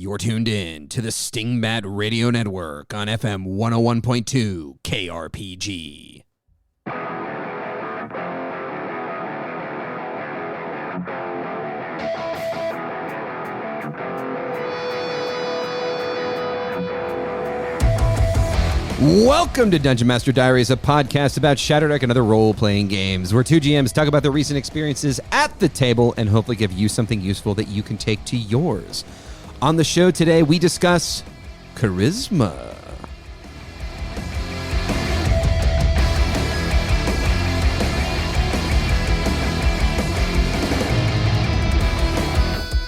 You're tuned in to the Stingbat Radio Network on FM 101.2 KRPG. Welcome to Dungeon Master Diaries, a podcast about Shatterdeck and other role-playing games, where two GMs talk about their recent experiences at the table and hopefully give you something useful that you can take to yours. On the show today, we discuss charisma.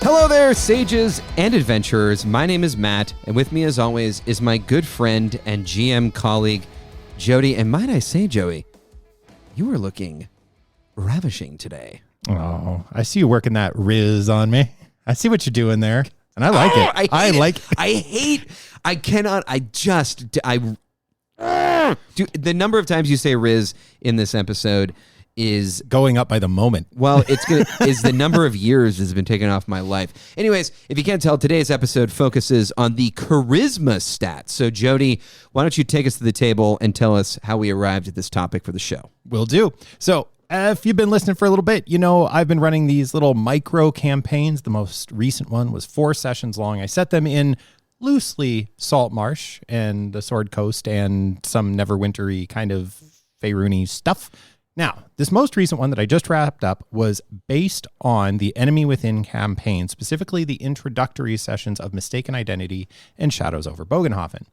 Hello there, sages and adventurers. My name is Matt, and with me, as always, is my good friend and GM colleague, Jody. And might I say, Joey, you are looking ravishing today. Oh, I see you working that Rizz on me. I see what you're doing there, and I like it. Dude, the number of times you say Rizz in this episode is going up by the moment. Well, is the number of years has been taken off my life. Anyways, if you can't tell, today's episode focuses on the charisma stats. So, Jody, why don't you take us to the table and tell us how we arrived at this topic for the show? Will do. So, if you've been listening for a little bit, you know I've been running these little micro campaigns. The most recent one was 4 sessions long. I set them in loosely Saltmarsh and the Sword Coast and some Neverwintery kind of Faerûni stuff. Now, this most recent one that I just wrapped up was based on the Enemy Within campaign, specifically the introductory sessions of Mistaken Identity and Shadows over Bogenhofen.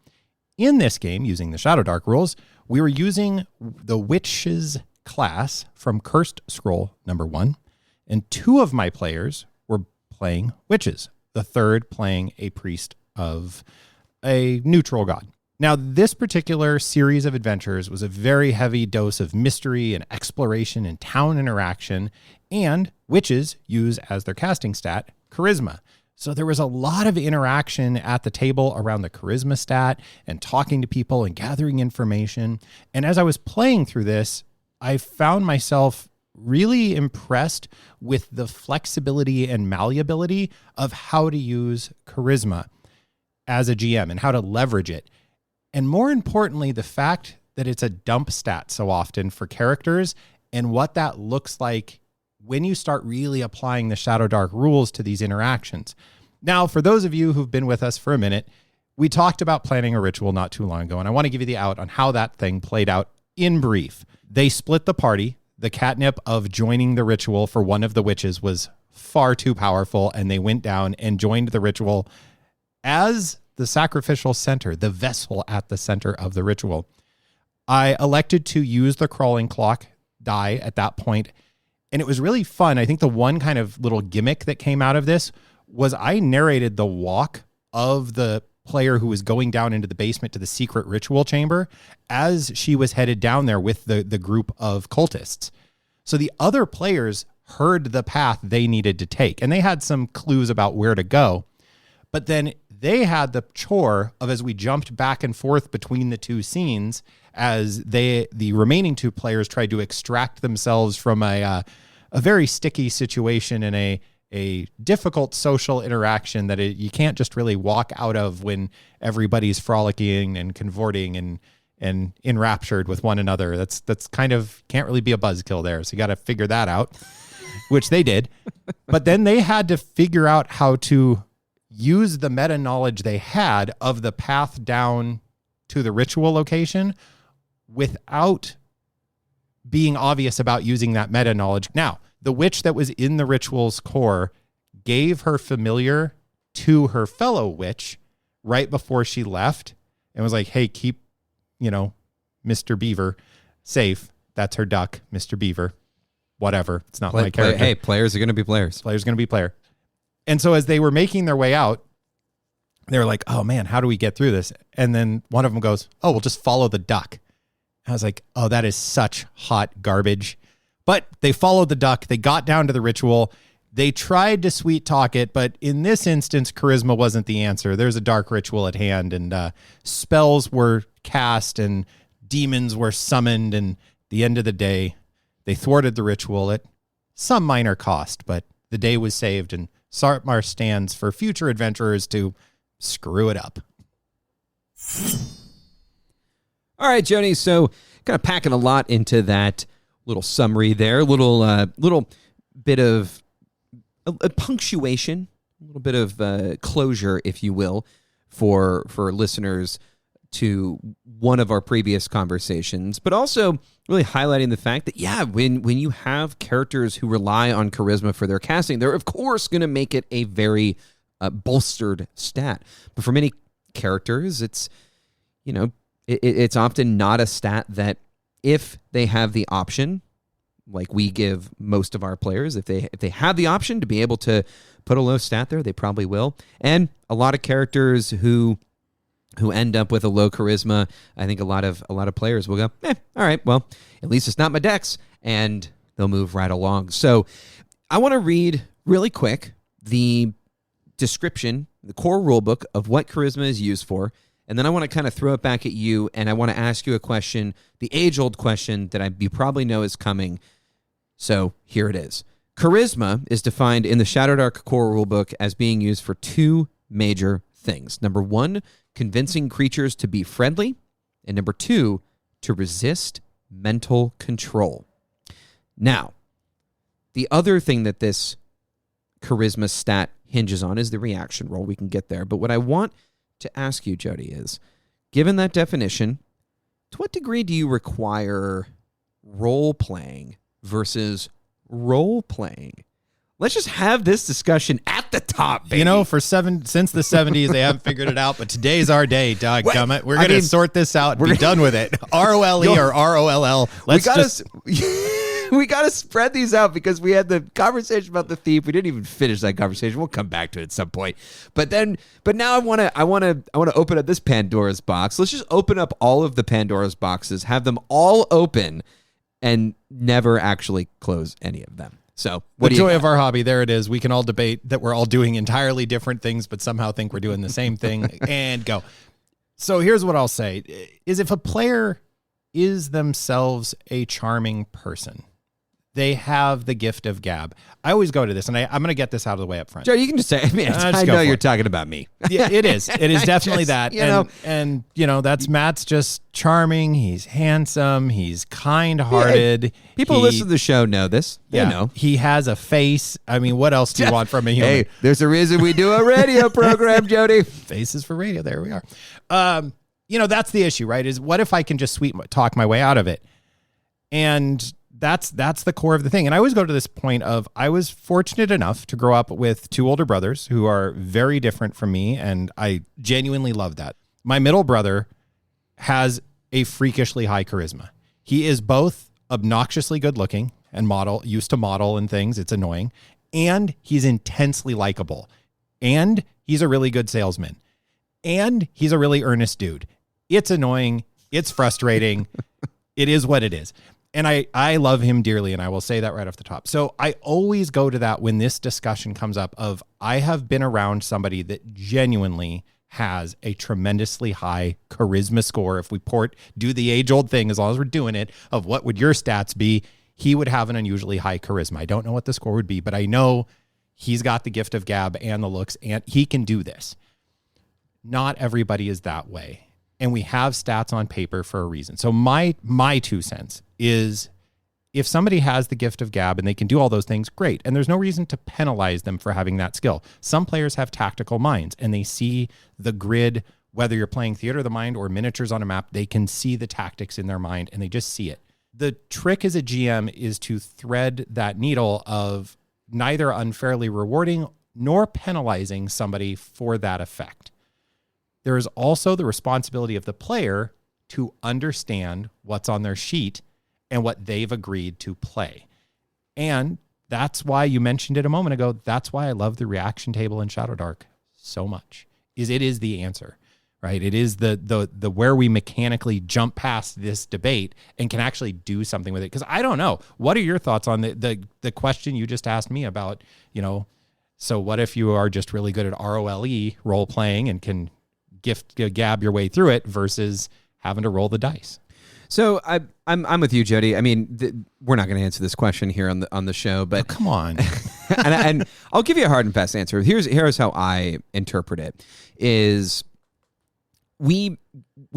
In this game, using the Shadowdark rules, we were using the Witches class from Cursed Scroll number 1, and 2 of my players were playing Witches, the third playing a priest of a neutral god. Now, this particular series of adventures was a very heavy dose of mystery and exploration and town interaction, and witches use as their casting stat charisma. So there was a lot of interaction at the table around the charisma stat and talking to people and gathering information. And as I was playing through this, I found myself really impressed with the flexibility and malleability of how to use charisma as a GM and how to leverage it. And more importantly, the fact that it's a dump stat so often for characters and what that looks like when you start really applying the Shadowdark rules to these interactions. Now, for those of you who've been with us for a minute, we talked about planning a ritual not too long ago, and I want to give you the out on how that thing played out in brief. They split the party. The catnip of joining the ritual for one of the witches was far too powerful, and they went down and joined the ritual as the sacrificial center, the vessel at the center of the ritual. I elected to use the crawling clock die at that point, and it was really fun. I think the one kind of little gimmick that came out of this was I narrated the walk of the player who was going down into the basement to the secret ritual chamber as she was headed down there with the group of cultists. So the other players heard the path they needed to take, and they had some clues about where to go. But then they had the chore of, as we jumped back and forth between the two scenes, as the remaining 2 players tried to extract themselves from a very sticky situation and a difficult social interaction that you can't just really walk out of when everybody's frolicking and convorting and enraptured with one another. That's kind of can't really be a buzzkill there. So you got to figure that out, which they did. But then they had to figure out how to use the meta knowledge they had of the path down to the ritual location without being obvious about using that meta knowledge. Now, the witch that was in the ritual's core gave her familiar to her fellow witch right before she left and was like, hey, keep, Mr. Beaver safe. That's her duck, Mr. Beaver. Whatever. It's not my character. Hey, players are going to be players. Players are going to be player. And so as they were making their way out, they were like, oh man, how do we get through this? And then one of them goes, oh, we'll just follow the duck. I was like, oh, that is such hot garbage. But they followed the duck. They got down to the ritual. They tried to sweet talk it, but in this instance, charisma wasn't the answer. There's a dark ritual at hand, and spells were cast and demons were summoned. And at the end of the day, they thwarted the ritual at some minor cost, but the day was saved, and Sartmar stands for future adventurers to screw it up. All right, Jody. So kind of packing a lot into that little summary there, little bit of a punctuation, a little bit of closure, if you will, for listeners to one of our previous conversations, but also really highlighting the fact that, yeah, when you have characters who rely on charisma for their casting, they're, of course, going to make it a very bolstered stat. But for many characters, it's, it's often not a stat that if they have the option, like we give most of our players, if they have the option to be able to put a low stat there, they probably will. And a lot of characters who end up with a low charisma, I think a lot of players will go, all right, well, at least it's not my dex, and they'll move right along. So I want to read really quick the description, the core rulebook of what charisma is used for, and then I want to kind of throw it back at you, and I want to ask you a question, the age-old question that you probably know is coming. So here it is. Charisma is defined in the Shadowdark core rulebook as being used for two major things. Number one, convincing creatures to be friendly, and number two, to resist mental control. Now, the other thing that this charisma stat hinges on is the reaction roll. We can get there, but what I want to ask you, Jody, is, given that definition, to what degree do you require role-playing versus role-playing? Let's just have this discussion at the top, baby. Since the 70s, they haven't figured it out, but today's our day, doggone. We're going to sort this out and be done with it. ROLE or ROLL. We got to spread these out because we had the conversation about the thief. We didn't even finish that conversation. We'll come back to it at some point. But now I want to open up this Pandora's box. Let's just open up all of the Pandora's boxes, have them all open, and never actually close any of them. So the joy of our hobby, there it is. We can all debate that we're all doing entirely different things, but somehow think we're doing the same thing and go. So here's what I'll say is, if a player is themselves a charming person, they have the gift of gab. I always go to this, and I'm going to get this out of the way up front. Joe, you can just say, I know you're talking about me. Yeah, it is. It is definitely that. And that's Matt's just charming. He's handsome. He's kind-hearted. People who listen to the show know this. They know. He has a face. I mean, what else do you want from a human? Hey, there's a reason we do a radio program, Jody. Faces for radio. There we are. That's the issue, right? Is what if I can just sweet talk my way out of it? And that's the core of the thing. And I always go to this point of, I was fortunate enough to grow up with two older brothers who are very different from me, and I genuinely love that. My middle brother has a freakishly high charisma. He is both obnoxiously good looking and used to model and things. It's annoying. And he's intensely likable. And he's a really good salesman. And he's a really earnest dude. It's annoying. It's frustrating. It is what it is. And I love him dearly, and I will say that right off the top. So I always go to that when this discussion comes up of, I have been around somebody that genuinely has a tremendously high charisma score. If we do the age-old thing, as long as we're doing it, of what would your stats be, he would have an unusually high charisma. I don't know what the score would be, but I know he's got the gift of gab and the looks, and he can do this. Not everybody is that way. And we have stats on paper for a reason. So my 2 cents is, if somebody has the gift of gab and they can do all those things, great. And there's no reason to penalize them for having that skill. Some players have tactical minds and they see the grid, whether you're playing Theater of the Mind or miniatures on a map, they can see the tactics in their mind and they just see it. The trick as a GM is to thread that needle of neither unfairly rewarding nor penalizing somebody for that effect. There is also the responsibility of the player to understand what's on their sheet and what they've agreed to play. And that's why you mentioned it a moment ago. That's why I love the reaction table in Shadowdark so much, is it is the answer, right? It is the where we mechanically jump past this debate and can actually do something with it. Because I don't know. What are your thoughts on the question you just asked me about, so what if you are just really good at ROLE, role playing, and can gab your way through it versus having to roll the dice? So I'm with you, Jody. I mean, we're not going to answer this question here on the show, but come on. and I'll give you a hard and fast answer. Here's how I interpret it: is we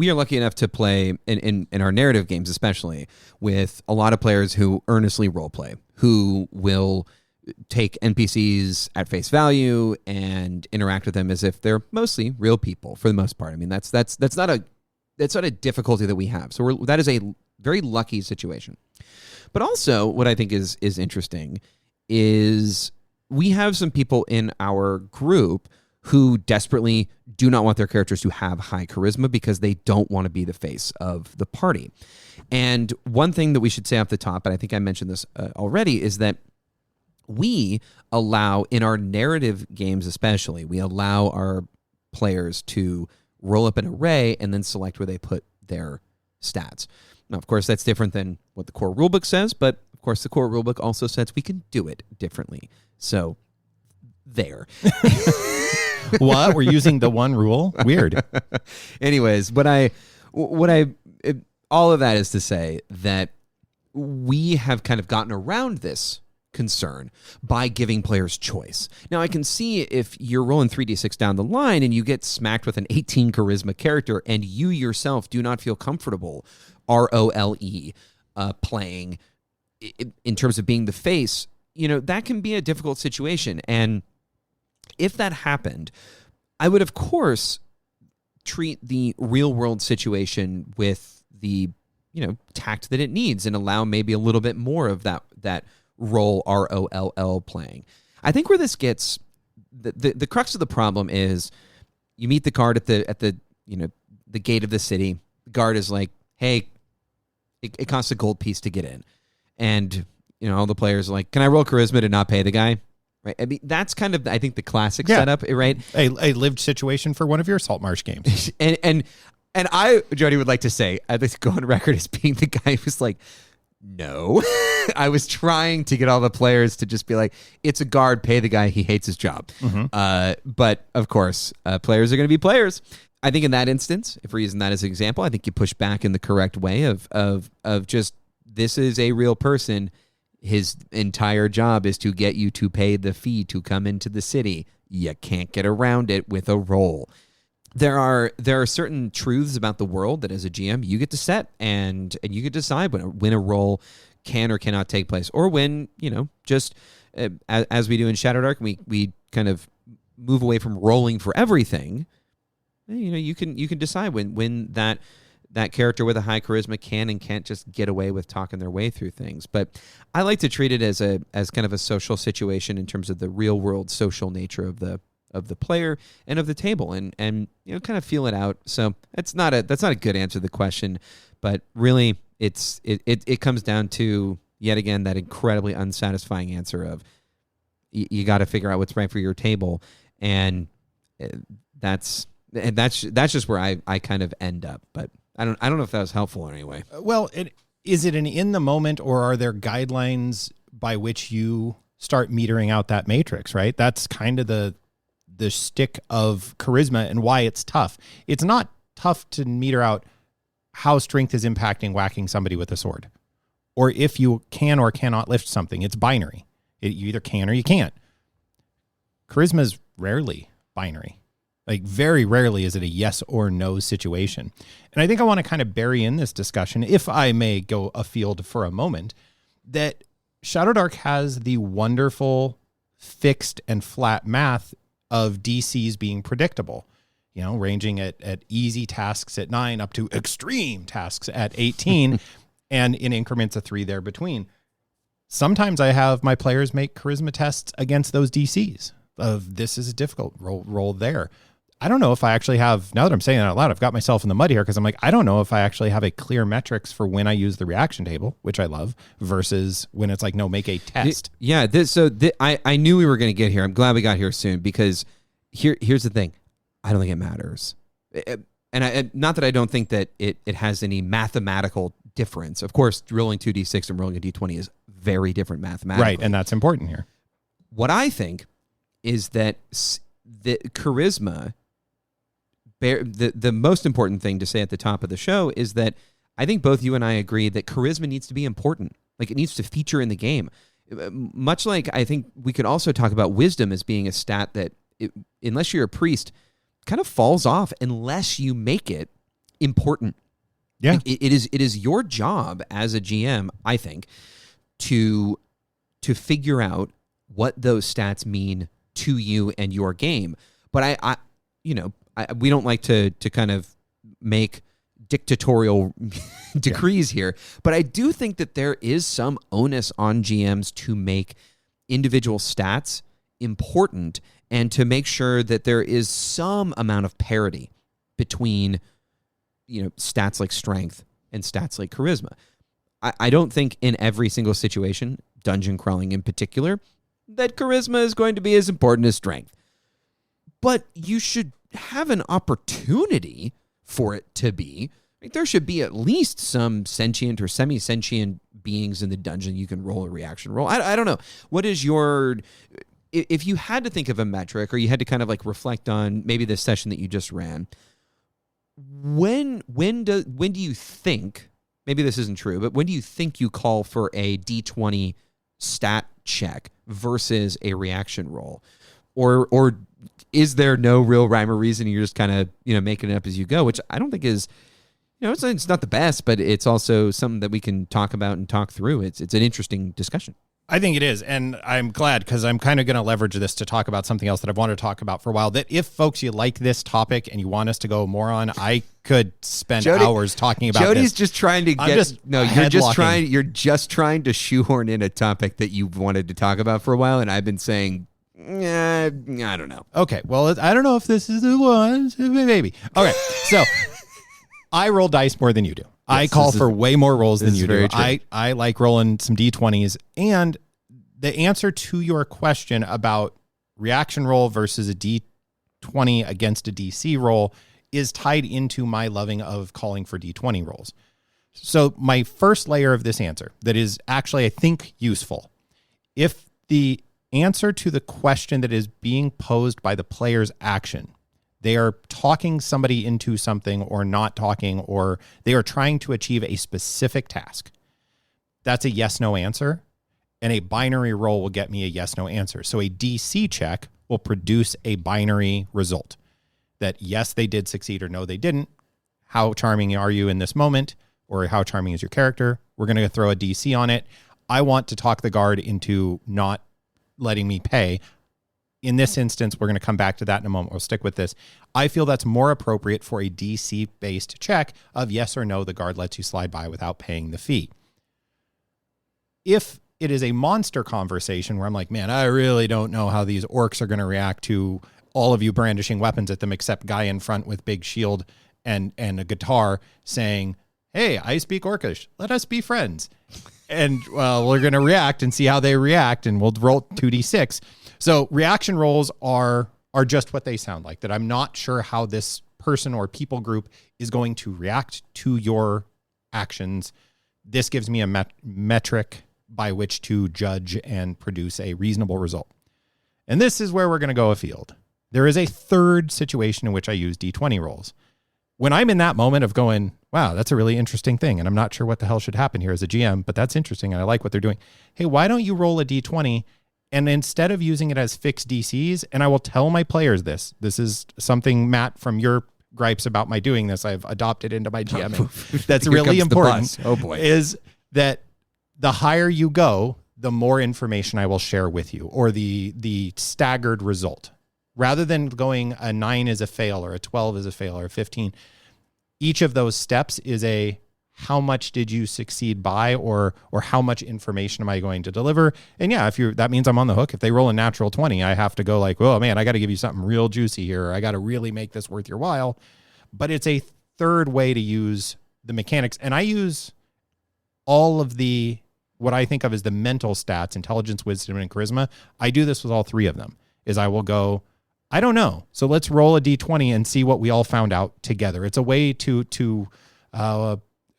are lucky enough to play in our narrative games, especially with a lot of players who earnestly role play, who will take NPCs at face value and interact with them as if they're mostly real people for the most part. I mean, that's not a difficulty that we have. So that is a very lucky situation. But also, what I think is interesting is we have some people in our group who desperately do not want their characters to have high charisma because they don't want to be the face of the party. And one thing that we should say off the top, and I think I mentioned this already, is that we allow, in our narrative games especially, we allow our players to roll up an array and then select where they put their stats. Now, of course, that's different than what the core rulebook says, but of course, the core rulebook also says we can do it differently. So, there. What? We're using the one rule? Weird. Anyways, all of that is to say that we have kind of gotten around this concern by giving players choice. Now, I can see if you're rolling 3d6 down the line and you get smacked with an 18 charisma character and you yourself do not feel comfortable ROLE playing in terms of being the face, that can be a difficult situation. And if that happened, I would, of course, treat the real world situation with the, tact that it needs and allow maybe a little bit more of that role ROLL playing. I think where this gets the crux of the problem is you meet the guard at the gate of the city. The guard is like, hey, it costs a gold piece to get in. And, all the players are like, can I roll charisma to not pay the guy? Right. I mean, that's kind of, I think, the classic setup, right? A lived situation for one of your Saltmarsh games. And I, Jody, would like to say, I'd like to go on record as being the guy who's like, no. I was trying to get all the players to just be like, it's a guard, pay the guy, he hates his job. Mm-hmm. But, of course, players are going to be players. I think in that instance, if we're using that as an example, I think you push back in the correct way of just, this is a real person. His entire job is to get you to pay the fee to come into the city. You can't get around it with a roll. There are certain truths about the world that as a GM you get to set and you get to decide when a roll can or cannot take place, or when, just as we do in Shadowdark, we kind of move away from rolling for everything. You can decide when that character with a high charisma can and can't just get away with talking their way through things. But I like to treat it as kind of a social situation in terms of the real world social nature of the player and of the table, and kind of feel it out. So that's not a good answer to the question, but really it comes down to, yet again, that incredibly unsatisfying answer of you got to figure out what's right for your table, and that's just where I kind of end up. But I don't know if that was helpful in any way. Well, is it an in the moment, or are there guidelines by which you start metering out that matrix, right? That's kind of the shtick of charisma and why it's tough. It's not tough to meter out how strength is impacting whacking somebody with a sword, or if you can or cannot lift something. It's binary. You either can or you can't. Charisma is rarely binary. Like, very rarely is it a yes or no situation. And I think I want to kind of bury in this discussion, if I may go afield for a moment, that Shadowdark has the wonderful fixed and flat math of DCs being predictable, ranging at easy tasks at 9 up to extreme tasks at 18 and in increments of 3 there between. Sometimes I have my players make charisma tests against those DCs of this is a difficult roll there. I don't know if I actually have, now that I'm saying that out loud, I've got myself in the mud here because I'm like, I don't know if I actually have a clear metrics for when I use the reaction table, which I love, versus when it's like, no, make a test. I knew we were going to get here. I'm glad we got here soon, because here's the thing. I don't think it matters. And not that I don't think that it has any mathematical difference. Of course, rolling 2d6 and rolling a d20 is very different mathematically. Right, and that's important here. What I think is that the charisma... The most important thing to say at the top of the show is that I think both you and I agree that charisma needs to be important. Like, it needs to feature in the game. much like I think we could also talk about wisdom as being a stat that, unless you're a priest, kind of falls off unless you make it important. Yeah. Like it is your job as a GM, I think, to figure out what those stats mean to you and your game. But we don't like to kind of make dictatorial decrees here, but I do think that there is some onus on GMs to make individual stats important and to make sure that there is some amount of parity between, stats like strength and stats like charisma. I don't think in every single situation, dungeon crawling in particular, that charisma is going to be as important as strength. But you should have an opportunity for it to be. Like, there should be at least some sentient or semi-sentient beings in the dungeon you can roll a reaction roll. I don't know. What is your... If you had to think of a metric, or you had to kind of like reflect on maybe the session that you just ran, when do you think, maybe this isn't true, but when do you think you call for a D20 stat check versus a reaction roll? Or is there no real rhyme or reason? You're just kind of, making it up as you go, which I don't think is, it's not the best, but it's also something that we can talk about and talk through. It's an interesting discussion. I think it is, and I'm glad, because I'm kind of going to leverage this to talk about something else that I've wanted to talk about for a while, that if, folks, you like this topic and you want us to go more on, I could spend hours talking about Jody's this. just trying to get... You're just trying to shoehorn in a topic that you've wanted to talk about for a while, and I've been saying, I don't know. Okay, well, I don't know if this is the one, maybe. Okay, so I roll dice more than you do. Yes, I call for way more rolls than you do. I like rolling some D20s. And the answer to your question about reaction roll versus a D20 against a DC roll is tied into my loving of calling for D20 rolls. So my first layer of this answer that is actually, I think, useful. If the answer to the question that is being posed by the player's action, they are talking somebody into something or not talking, or they are trying to achieve a specific task, that's a yes-no answer, and a binary roll will get me a yes-no answer. So a DC check will produce a binary result that yes, they did succeed, or no, they didn't. How charming are you in this moment, or how charming is your character? We're going to throw a DC on it. I want to talk the guard into not letting me pay. In this instance, we're going to come back to that in a moment. We'll stick with this. I feel that's more appropriate for a DC-based check of yes or no, the guard lets you slide by without paying the fee. If it is a monster conversation where I'm like, man, I really don't know how these orcs are going to react to all of you brandishing weapons at them, except guy in front with big shield and a guitar saying, hey, I speak Orcish. Let us be friends. And we're going to react and see how they react, and we'll roll 2d6. So reaction rolls are just what they sound like, that I'm not sure how this person or people group is going to react to your actions. This gives me a metric by which to judge and produce a reasonable result. And this is where we're going to go afield. There is a third situation in which I use D20 rolls. When I'm in that moment of going, wow, that's a really interesting thing, and I'm not sure what the hell should happen here as a GM, but that's interesting, and I like what they're doing. Hey, why don't you roll a D20, and instead of using it as fixed DCs, and I will tell my players this is something, Matt, from your gripes about my doing this, I've adopted into my GMing. That's really important. Oh boy. Is that the higher you go, the more information I will share with you, or the staggered result. Rather than going a 9 is a fail, or a 12 is a fail, or a 15, each of those steps is a how much did you succeed by, or how much information am I going to deliver? And yeah, that means I'm on the hook. If they roll a natural 20, I have to go like, oh man, I got to give you something real juicy here. Or I got to really make this worth your while. But it's a third way to use the mechanics. And I use all of what I think of as the mental stats, intelligence, wisdom, and charisma. I do this with all three of them, is I will go, I don't know. So let's roll a D20 and see what we all found out together. It's a way to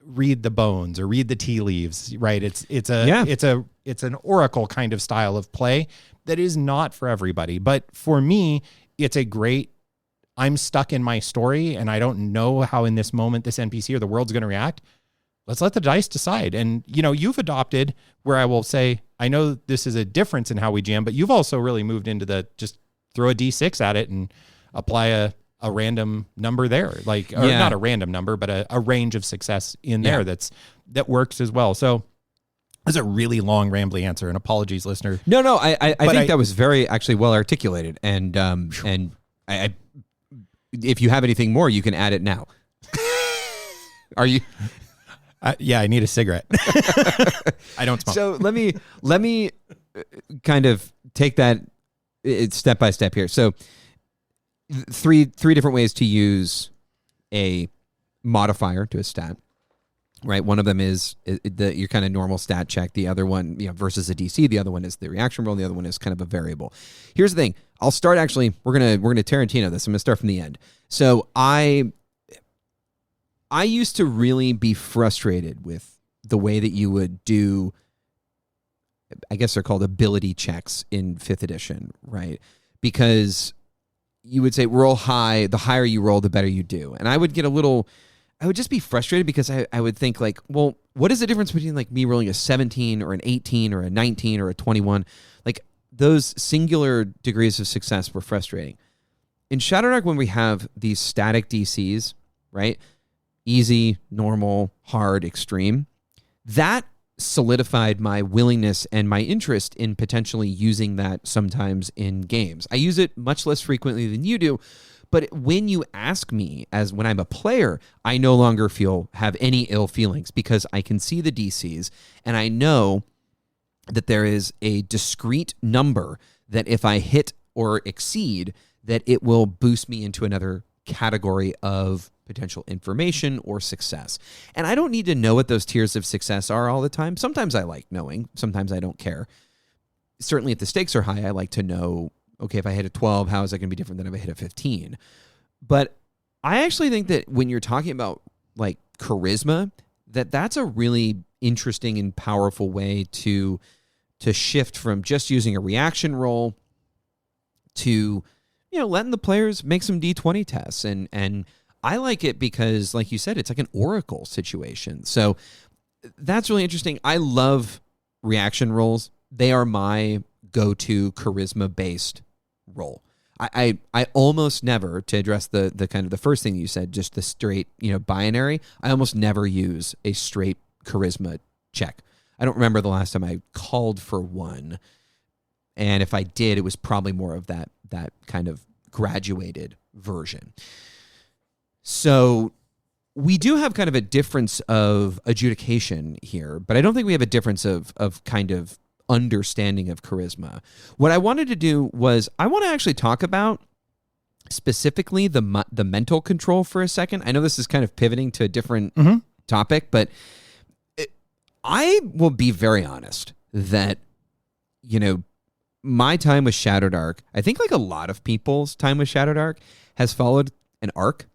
read the bones or read the tea leaves, right? It's an oracle kind of style of play that is not for everybody. But for me, it's a great, I'm stuck in my story and I don't know how in this moment this NPC or the world's going to react. let's let the dice decide. And, you've adopted where I will say, I know this is a difference in how we jam, but you've also really moved into the just throw a D6 at it and apply a random number there, not a random number, but a range of success in there that works as well. So that's a really long, rambly answer, and apologies, listener. No, I think that was very actually well articulated, and I if you have anything more, you can add it now. Are you? Yeah, I need a cigarette. I don't smoke. So let me kind of take that step by step here. So three different ways to use a modifier to a stat. Right, one of them is your kind of normal stat check. The other one, versus a DC. The other one is the reaction roll. The other one is kind of a variable. Here's the thing. I'll start. Actually, we're gonna Tarantino this. I'm gonna start from the end. So I used to really be frustrated with the way that you would do, I guess they're called ability checks in 5th edition, right? Because you would say roll high. The higher you roll, the better you do. And I would just be frustrated because I would think like, well, what is the difference between like me rolling a 17 or an 18 or a 19 or a 21? Like those singular degrees of success were frustrating. In Shadowdark, when we have these static DCs, right? Easy, normal, hard, extreme, that solidified my willingness and my interest in potentially using that sometimes in games. I use it much less frequently than you do. But when you ask me, as when I'm a player, I no longer have any ill feelings because I can see the DCs and I know that there is a discrete number that if I hit or exceed, that it will boost me into another category of potential information or success. And I don't need to know what those tiers of success are all the time. Sometimes I like knowing. Sometimes I don't care. Certainly if the stakes are high, I like to know, okay, if I hit a 12, how is that going to be different than if I hit a 15? But I actually think that when you're talking about like charisma, that's a really interesting and powerful way to shift from just using a reaction roll to, letting the players make some D20 tests. And I like it because, like you said, it's like an oracle situation. So that's really interesting. I love reaction rolls. They are my go-to charisma-based roll. I almost never, to address the kind of the first thing you said, just the straight, binary, I almost never use a straight charisma check. I don't remember the last time I called for one. And if I did, it was probably more of that kind of graduated version. So we do have kind of a difference of adjudication here, but I don't think we have a difference of kind of understanding of charisma. What I wanted to do was I want to actually talk about specifically the mental control for a second. I know this is kind of pivoting to a different topic, but I will be very honest that, my time with Shadowdark, I think like a lot of people's time with Shadowdark has followed an arc.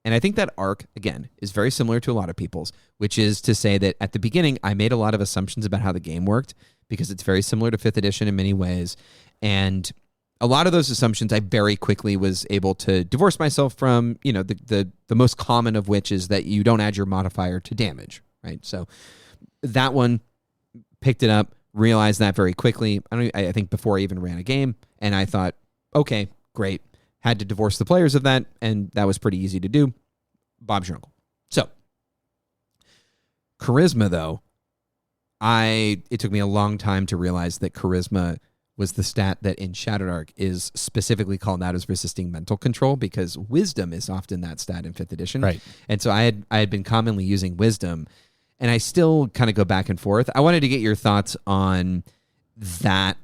And I think that arc, again, is very similar to a lot of people's, which is to say that at the beginning, I made a lot of assumptions about how the game worked because it's very similar to 5th edition in many ways. And a lot of those assumptions, I very quickly was able to divorce myself from, the most common of which is that you don't add your modifier to damage, right? So that one, picked it up, realized that very quickly. I think before I even ran a game, and I thought, okay, great. Had to divorce the players of that, and that was pretty easy to do. Bob's your uncle. So, charisma, though, it took me a long time to realize that charisma was the stat that in Shadowdark is specifically called out as resisting mental control, because wisdom is often that stat in 5th edition. Right. And so I had been commonly using wisdom, and I still kind of go back and forth. I wanted to get your thoughts on that,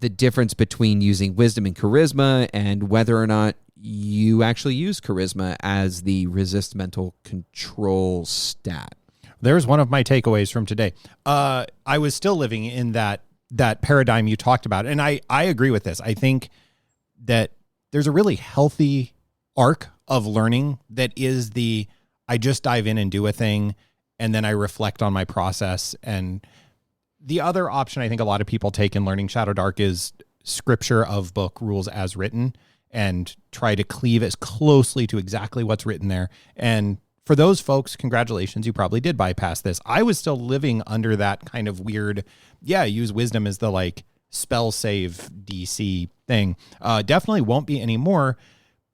the difference between using wisdom and charisma, and whether or not you actually use charisma as the resist mental control stat. There's one of my takeaways from today. I was still living in that paradigm you talked about, and I agree with this. I think that there's a really healthy arc of learning that is I just dive in and do a thing, and then I reflect on my process. And the other option I think a lot of people take in learning Shadowdark is scripture of book rules as written and try to cleave as closely to exactly what's written there. And for those folks, congratulations, you probably did bypass this. I was still living under that kind of weird, use wisdom as the like spell save DC thing. Definitely won't be anymore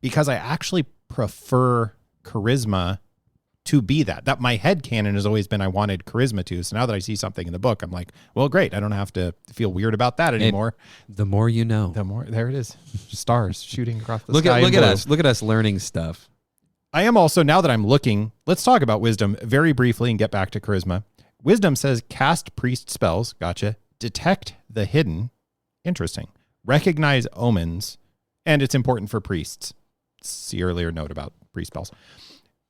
because I actually prefer charisma to be that my headcanon has always been I wanted charisma to. So now that I see something in the book, I'm like, well, great. I don't have to feel weird about that anymore. The more you know. The more, there it is. Stars shooting across the look sky. Look at us. Look at us learning stuff. I am also, now that I'm looking, let's talk about wisdom very briefly and get back to charisma. Wisdom says cast priest spells. Gotcha. Detect the hidden. Interesting. Recognize omens. And it's important for priests. See earlier note about priest spells.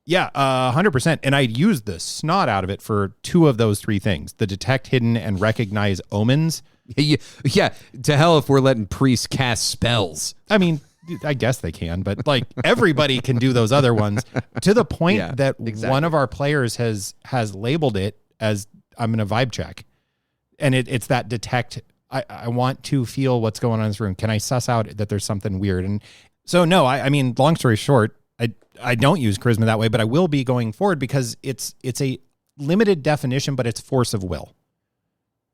Yeah, 100%. And I'd use the snot out of it for 2 of those 3 things. The detect hidden and recognize omens. Yeah, to hell if we're letting priests cast spells. I mean, I guess they can, but like everybody can do those other ones to the point that one of our players has labeled it as I'm going to vibe check. And it's that detect. I want to feel what's going on in this room. Can I suss out that there's something weird? And so, no, I mean, long story short, I don't use charisma that way, but I will be going forward because it's a limited definition, but it's force of will.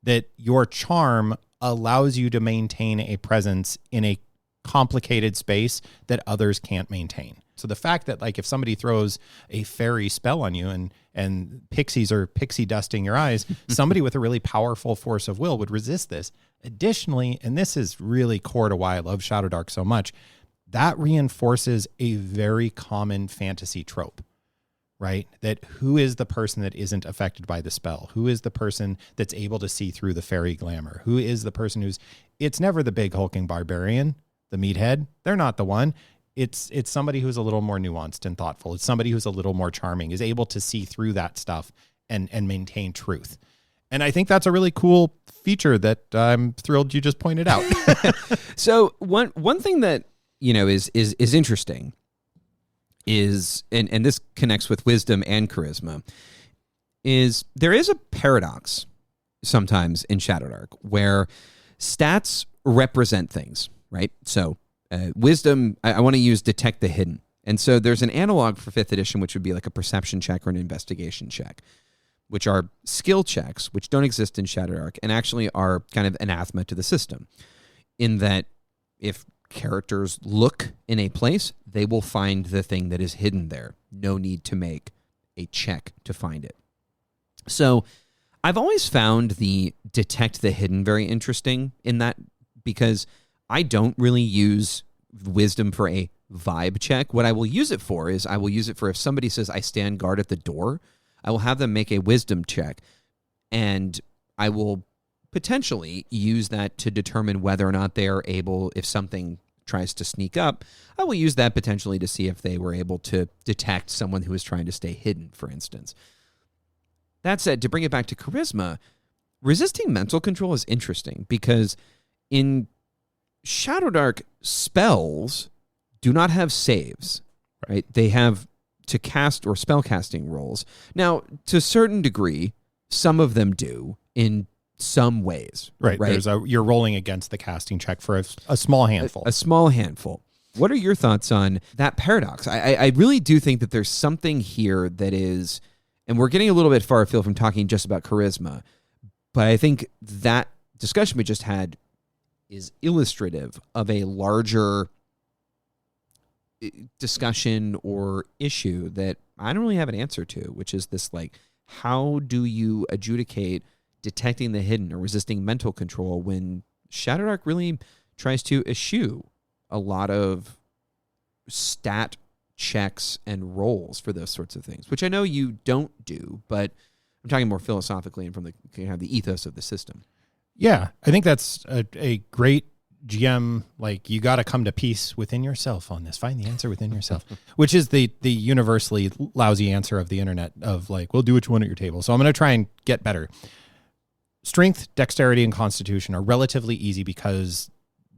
That your charm allows you to maintain a presence in a complicated space that others can't maintain. So the fact that like if somebody throws a fairy spell on you and pixies are pixie dusting your eyes, somebody with a really powerful force of will would resist this. Additionally, and this is really core to why I love Shadow Dark so much, that reinforces a very common fantasy trope, right? That who is the person that isn't affected by the spell? Who is the person that's able to see through the fairy glamour? Who is the person it's never the big hulking barbarian, the meathead. They're not the one. It's somebody who's a little more nuanced and thoughtful. It's somebody who's a little more charming, is able to see through that stuff and maintain truth. And I think that's a really cool feature that I'm thrilled you just pointed out. So one thing that is interesting is, and this connects with wisdom and charisma, is there is a paradox sometimes in Shadow Dark where stats represent things, right? So wisdom, I want to use detect the hidden. And so there's an analog for 5th edition, which would be like a perception check or an investigation check, which are skill checks, which don't exist in Shadow Dark and actually are kind of anathema to the system in that if characters look in a place, they will find the thing that is hidden there. No need to make a check to find it. So I've always found the detect the hidden very interesting in that because I don't really use wisdom for a vibe check. What I will use it for is I will use it for if somebody says I stand guard at the door, I will have them make a wisdom check and I will potentially use that to determine whether or not they are able, if something tries to sneak up, I will use that potentially to see if they were able to detect someone who is trying to stay hidden, for instance. That said, to bring it back to charisma, resisting mental control is interesting because in Shadow Dark, spells do not have saves, right? They have to cast or spell casting rolls. Now, to a certain degree, some of them do in some ways. Right. You're rolling against the casting check for a small handful. A small handful. What are your thoughts on that paradox? I really do think that there's something here that is, and we're getting a little bit far afield from talking just about charisma, but I think that discussion we just had is illustrative of a larger discussion or issue that I don't really have an answer to, which is this, like, how do you adjudicate detecting the hidden or resisting mental control when Shadow Dark really tries to eschew a lot of stat checks and rolls for those sorts of things, which I know you don't do, but I'm talking more philosophically and from the kind of the ethos of the system. Yeah, I think that's a great GM, like, you got to come to peace within yourself on this. Find the answer within yourself, which is the universally lousy answer of the internet of, like, we'll do what you want at your table. So I'm going to try and get better. Strength, dexterity, and constitution are relatively easy because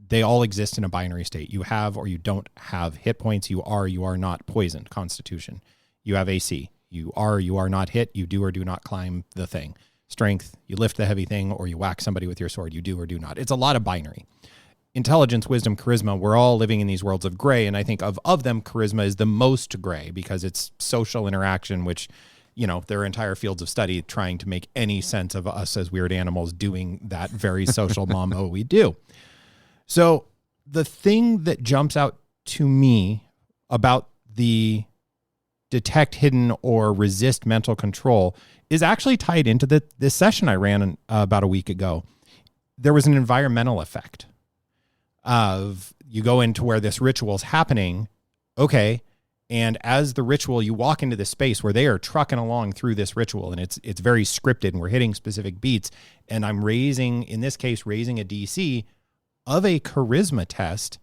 they all exist in a binary state. You have or you don't have hit points. You are not poisoned. Constitution. You have AC. You are not hit. You do or do not climb the thing. Strength, you lift the heavy thing or you whack somebody with your sword. You do or do not. It's a lot of binary. intelligence, wisdom, charisma, we're all living in these worlds of gray. And I think of them, charisma is the most gray because it's social interaction, which, there are entire fields of study trying to make any sense of us as weird animals doing that very social mambo we do. So the thing that jumps out to me about the detect hidden or resist mental control is actually tied into this session I ran about a week ago. There was an environmental effect of you go into where this ritual is happening. Okay. And as the ritual, you walk into this space where they are trucking along through this ritual and it's very scripted and we're hitting specific beats. And I'm raising a DC of a charisma test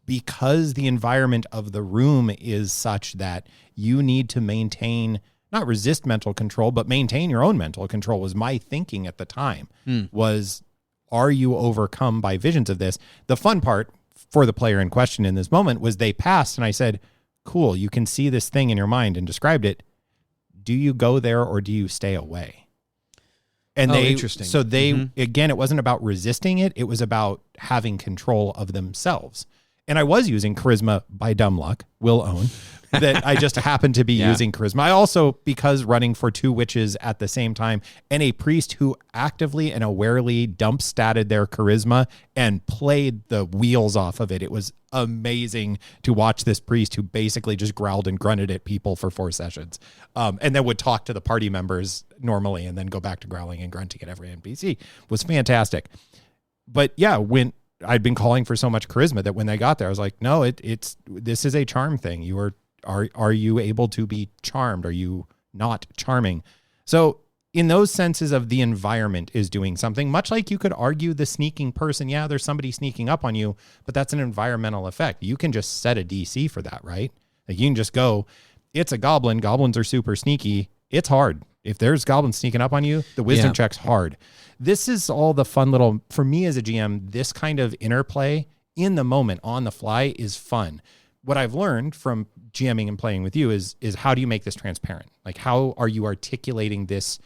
because the environment of the room is such that you need to maintain, not resist mental control, but maintain your own mental control was my thinking at the time was, are you overcome by visions of this? The fun part for the player in question in this moment was they passed and I said, cool, you can see this thing in your mind and described it. Do you go there or do you stay away? And interesting. So they, again, it wasn't about resisting it. It was about having control of themselves. And I was using charisma by dumb luck, will own, that I just happened to be using charisma. I also, because running for two witches at the same time and a priest who actively and awarely dump statted their charisma and played the wheels off of it. It was amazing to watch this priest who basically just growled and grunted at people for 4 sessions. And then would talk to the party members normally and then go back to growling and grunting at every NPC. It was fantastic. But yeah, when I'd been calling for so much charisma that when they got there, I was like, no, this is a charm thing. Are you able to be charmed? Are you not charming? So in those senses of the environment is doing something, much like you could argue the sneaking person. Yeah, there's somebody sneaking up on you, but that's an environmental effect. You can just set a DC for that, right? Like you can just go, it's a goblin. Goblins are super sneaky. It's hard. If there's goblins sneaking up on you, the wisdom check's hard. This is all the fun little, for me as a GM, this kind of interplay in the moment on the fly is fun. What I've learned from GMing and playing with you is how do you make this transparent? Like how are you articulating this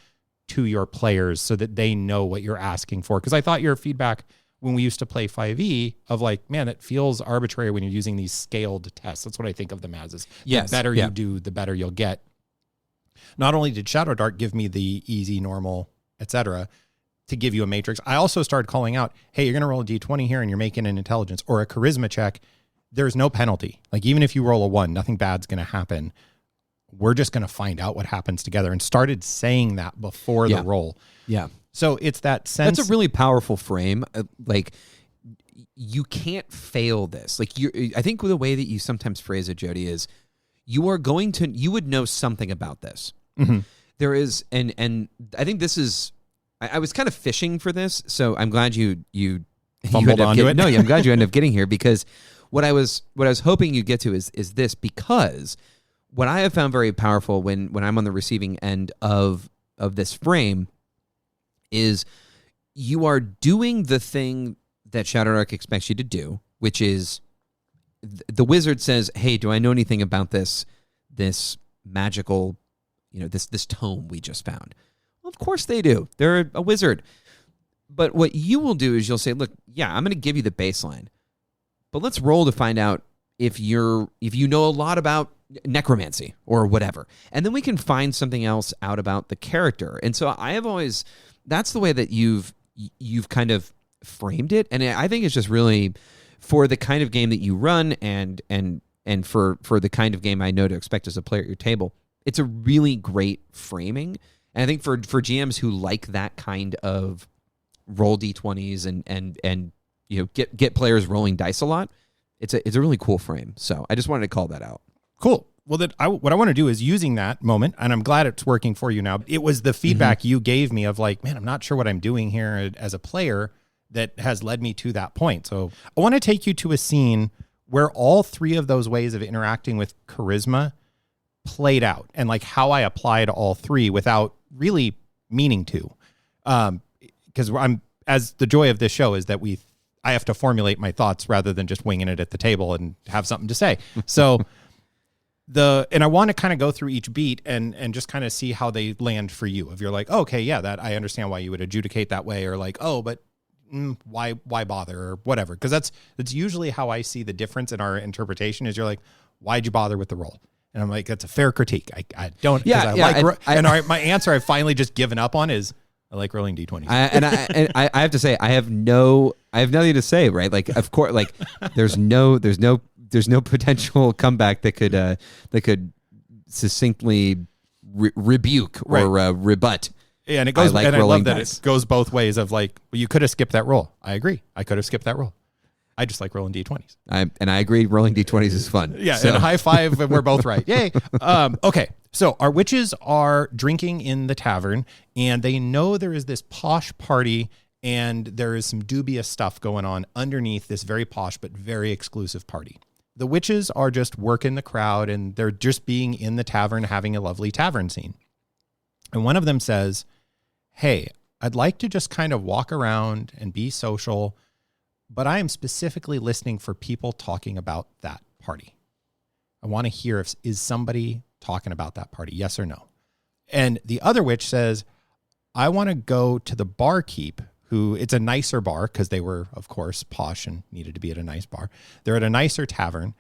to your players so that they know what you're asking for? Because I thought your feedback when we used to play 5e of like, man, it feels arbitrary when you're using these scaled tests. That's what I think of them as. Is the better you do, the better you'll get. Not only did Shadow Dart give me the easy, normal, etc., to give you a matrix, I also started calling out, hey, you're going to roll a d20 here and you're making an intelligence or a charisma check. There's no penalty. Like even if you roll a 1, nothing bad's going to happen. We're just going to find out what happens together, and started saying that before the roll. Yeah. So it's that sense. That's a really powerful frame. Like you can't fail this. Like I think the way that you sometimes phrase it, Jody, is you would know something about this. Mm-hmm. There is, and I think this is, I was kind of fishing for this. So I'm glad you fumbled onto it. No, I'm glad you ended up getting here, because what I was hoping you'd get to is this, because what I have found very powerful when I'm on the receiving end of this frame is you are doing the thing that Shadowdark expects you to do, which is the wizard says, hey, do I know anything about this magical, this tome we just found? Well, of course they do. They're a wizard. But what you will do is you'll say, look, yeah, I'm going to give you the baseline, but let's roll to find out if you know a lot about necromancy or whatever. And then we can find something else out about the character. And so I have always, that's the way that you've kind of framed it. And I think it's just really for the kind of game that you run and for the kind of game I know to expect as a player at your table, it's a really great framing. And I think for GMs who like that kind of roll D20s and get players rolling dice a lot, it's a really cool frame. So I just wanted to call that out. Cool. Well, what I want to do is using that moment, and I'm glad it's working for you now. It was the feedback you gave me of like, man, I'm not sure what I'm doing here as a player that has led me to that point. So I want to take you to a scene where all 3 of those ways of interacting with charisma played out, and like how I applied all 3 without really meaning to. Because as the joy of this show is that I have to formulate my thoughts rather than just winging it at the table and have something to say. So and I want to kind of go through each beat and just kind of see how they land for you. If you're like, oh, okay, yeah, that I understand why you would adjudicate that way, or like, oh, but why bother or whatever? Because that's usually how I see the difference in our interpretation. Is you're like, why'd you bother with the roll? And I'm like, that's a fair critique. I don't. My answer I've finally just given up on is I like rolling d20s. I have to say I have nothing to say. Right? Like, of course, like there's no potential comeback that could succinctly rebuke or rebut. Yeah, and it goes. And I love that it goes both ways. Of like, well, you could have skipped that roll. I agree. I could have skipped that roll. I just like rolling d20s. I agree. Rolling d20s is fun. Yeah, so. And a high five, and we're both right. Yay. Okay, so our witches are drinking in the tavern, and they know there is this posh party, and there is some dubious stuff going on underneath this very posh but very exclusive party. The witches are just working the crowd, and they're just being in the tavern, having a lovely tavern scene. And one of them says, hey, I'd like to just kind of walk around and be social, but I am specifically listening for people talking about that party. I want to hear is somebody talking about that party, yes or no? And the other witch says, I want to go to the barkeep, who it's a nicer bar because they were, of course, posh and needed to be at a nice bar. They're at a nicer tavern.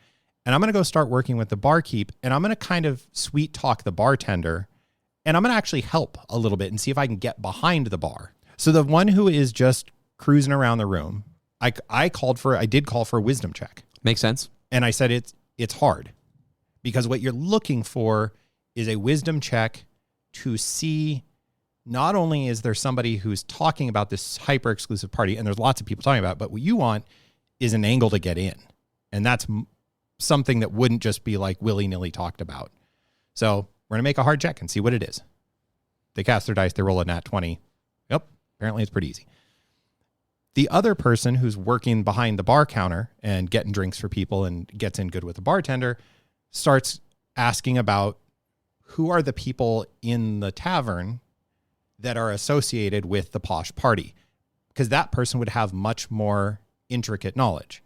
And I'm going to go start working with the barkeep, and I'm going to kind of sweet talk the bartender, and I'm going to actually help a little bit and see if I can get behind the bar. So the one who is just cruising around the room, I did call for a wisdom check. Makes sense. And I said it's hard because what you're looking for is a wisdom check to see not only is there somebody who's talking about this hyper exclusive party, and there's lots of people talking about it, but what you want is an angle to get in. And that's something that wouldn't just be like willy-nilly talked about. So we're going to make a hard check and see what it is. They cast their dice, they roll a nat 20. Yep, apparently it's pretty easy. The other person who's working behind the bar counter and getting drinks for people and gets in good with the bartender starts asking about who are the people in the tavern that are associated with the posh party, because that person would have much more intricate knowledge.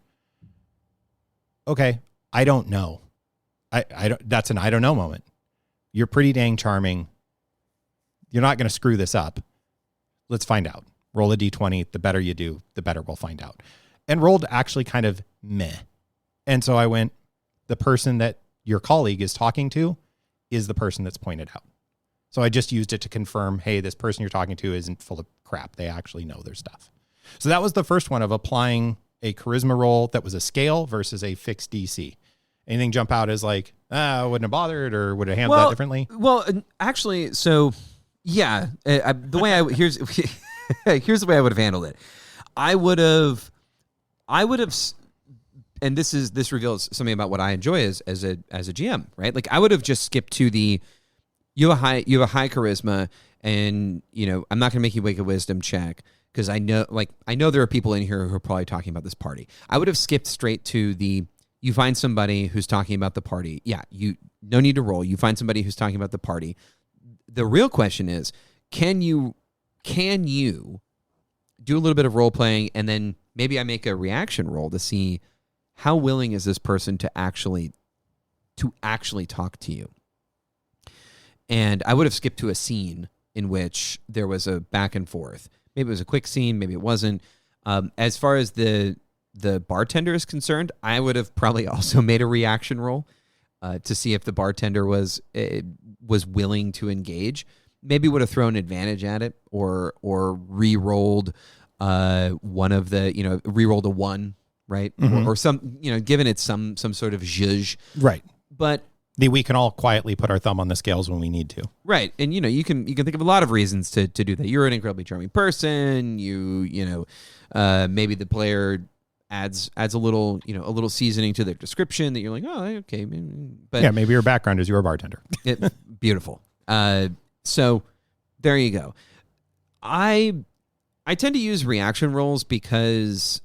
Okay, I don't know. I don't. That's an I don't know moment. You're pretty dang charming. You're not going to screw this up. Let's find out. Roll a d20. The better you do, the better we'll find out. And rolled actually kind of meh. And so I went, the person that your colleague is talking to is the person that's pointed out. So I just used it to confirm, hey, this person you're talking to isn't full of crap. They actually know their stuff. So that was the first one of applying a charisma roll that was a scale versus a fixed DC. Anything jump out as like, I wouldn't have bothered, or would have handled that differently? Well, actually, so yeah, the way here's the way I would have handled it. I would have, and this reveals something about what I enjoy as a GM, right? Like I would have just skipped to you have a high charisma, and I'm not going to make you make a wisdom check because I know there are people in here who are probably talking about this party. I would have skipped straight to you find somebody who's talking about the party. Yeah, no need to roll. You find somebody who's talking about the party. The real question is, can you do a little bit of role playing, and then maybe I make a reaction roll to see how willing is this person to actually talk to you. And I would have skipped to a scene in which there was a back and forth. Maybe it was a quick scene, maybe it wasn't. As far as the bartender is concerned, I would have probably also made a reaction roll to see if the bartender was willing to engage. Maybe would have thrown advantage at it, or re-rolled one of the re-rolled a 1, right? Mm-hmm. Or some given it some sort of zhuzh, right? But we can all quietly put our thumb on the scales when we need to, right? And you can think of a lot of reasons to do that. You're an incredibly charming person. Maybe the player adds a little seasoning to their description that you're like, oh, okay. But yeah, maybe your background is you're a bartender. Beautiful. So there you go. I tend to use reaction rolls because